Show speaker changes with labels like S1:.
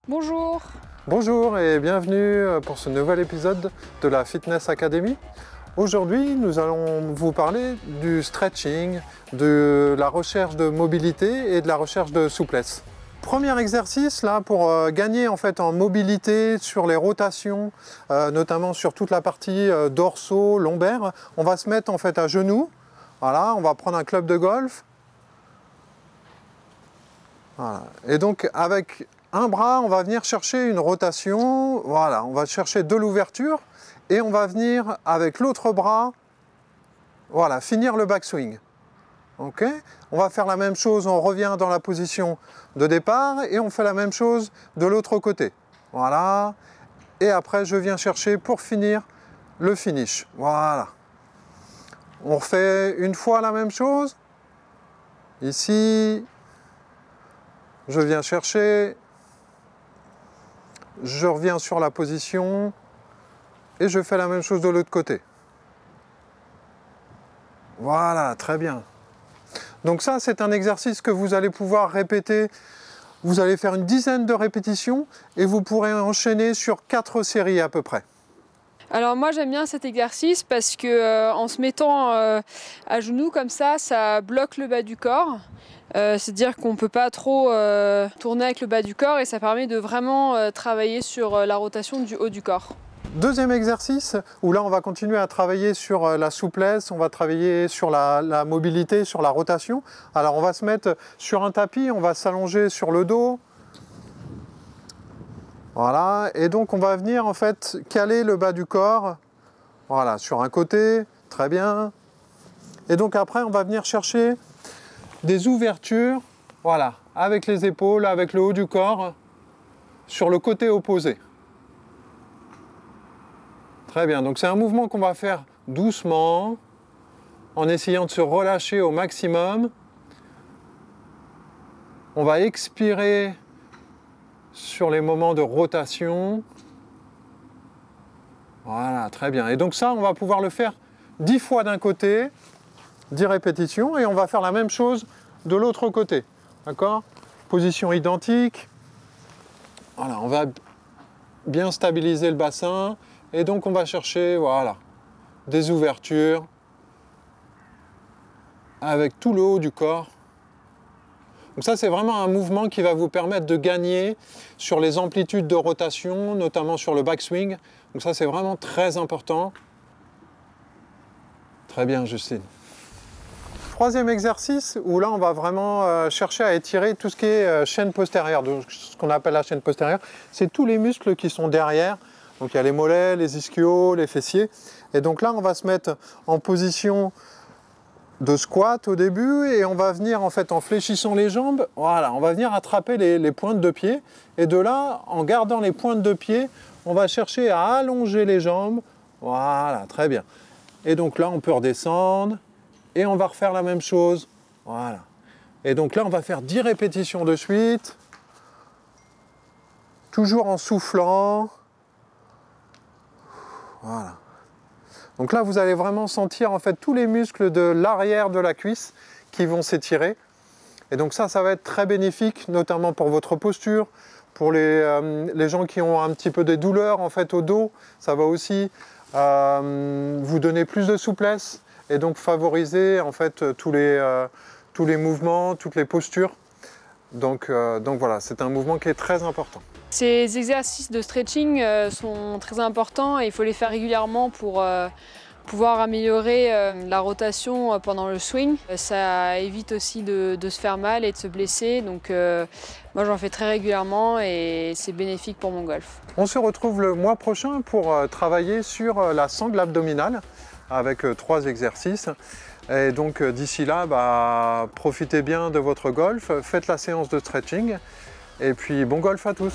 S1: Bonjour.
S2: Bonjour et bienvenue pour ce nouvel épisode de la Fitness Academy. Aujourd'hui, nous allons vous parler du stretching, de la recherche de mobilité et de la recherche de souplesse. Premier exercice là pour gagner en fait en mobilité sur les rotations, notamment sur toute la partie dorsaux, lombaire. On va se mettre en fait à genoux. Voilà, on va prendre un club de golf. Voilà. Et donc avec un bras, on va venir chercher une rotation, voilà, on va chercher de l'ouverture et on va venir avec l'autre bras, voilà, finir le backswing. Ok, on va faire la même chose, on revient dans la position de départ et on fait la même chose de l'autre côté. Voilà, et après je viens chercher pour finir le finish. Voilà. On refait une fois la même chose. Ici, je viens chercher. Je reviens sur la position et je fais la même chose de l'autre côté. Voilà, très bien. Donc ça, c'est un exercice que vous allez pouvoir répéter. Vous allez faire une dizaine de répétitions et vous pourrez enchaîner sur 4 séries à peu près.
S1: Alors moi j'aime bien cet exercice parce que en se mettant à genoux comme ça bloque le bas du corps. C'est-à-dire qu'on ne peut pas trop tourner avec le bas du corps et ça permet de vraiment travailler sur la rotation du haut du corps.
S2: Deuxième exercice, où là on va continuer à travailler sur la souplesse, on va travailler sur la mobilité, sur la rotation. Alors on va se mettre sur un tapis, on va s'allonger sur le dos. Voilà, et donc on va venir en fait caler le bas du corps, voilà, sur un côté, très bien. Et donc après on va venir chercher des ouvertures, voilà, avec les épaules, avec le haut du corps, sur le côté opposé. Très bien, donc c'est un mouvement qu'on va faire doucement, en essayant de se relâcher au maximum. On va expirer sur les moments de rotation. Voilà, très bien. Et donc ça, on va pouvoir le faire 10 fois d'un côté, 10 répétitions, et on va faire la même chose de l'autre côté. D'accord? Position identique. Voilà, on va bien stabiliser le bassin. Et donc on va chercher, voilà, des ouvertures avec tout le haut du corps. Donc ça, c'est vraiment un mouvement qui va vous permettre de gagner sur les amplitudes de rotation, notamment sur le backswing. Donc ça, c'est vraiment très important. Très bien, Justine. Troisième exercice, où là, on va vraiment chercher à étirer tout ce qui est chaîne postérieure. Donc, ce qu'on appelle la chaîne postérieure, c'est tous les muscles qui sont derrière. Donc il y a les mollets, les ischios, les fessiers. Et donc là, on va se mettre en position de squat au début et on va venir en fait en fléchissant les jambes, voilà, on va venir attraper les pointes de pied. Et de là, en gardant les pointes de pied, on va chercher à allonger les jambes. Voilà, très bien. Et donc là, on peut redescendre et on va refaire la même chose. Voilà. Et donc là, on va faire 10 répétitions de suite. Toujours en soufflant. Voilà. Donc là, vous allez vraiment sentir en fait tous les muscles de l'arrière de la cuisse qui vont s'étirer. Et donc ça va être très bénéfique, notamment pour votre posture, pour les gens qui ont un petit peu des douleurs en fait au dos. Ça va aussi vous donner plus de souplesse et donc favoriser en fait tous les mouvements, toutes les postures. Donc voilà, c'est un mouvement qui est très important.
S1: Ces exercices de stretching sont très importants et il faut les faire régulièrement pour pouvoir améliorer la rotation pendant le swing. Ça évite aussi de se faire mal et de se blesser. Donc moi j'en fais très régulièrement et c'est bénéfique pour mon golf.
S2: On se retrouve le mois prochain pour travailler sur la sangle abdominale avec 3 exercices. Et donc d'ici là, profitez bien de votre golf, faites la séance de stretching et puis bon golf à tous.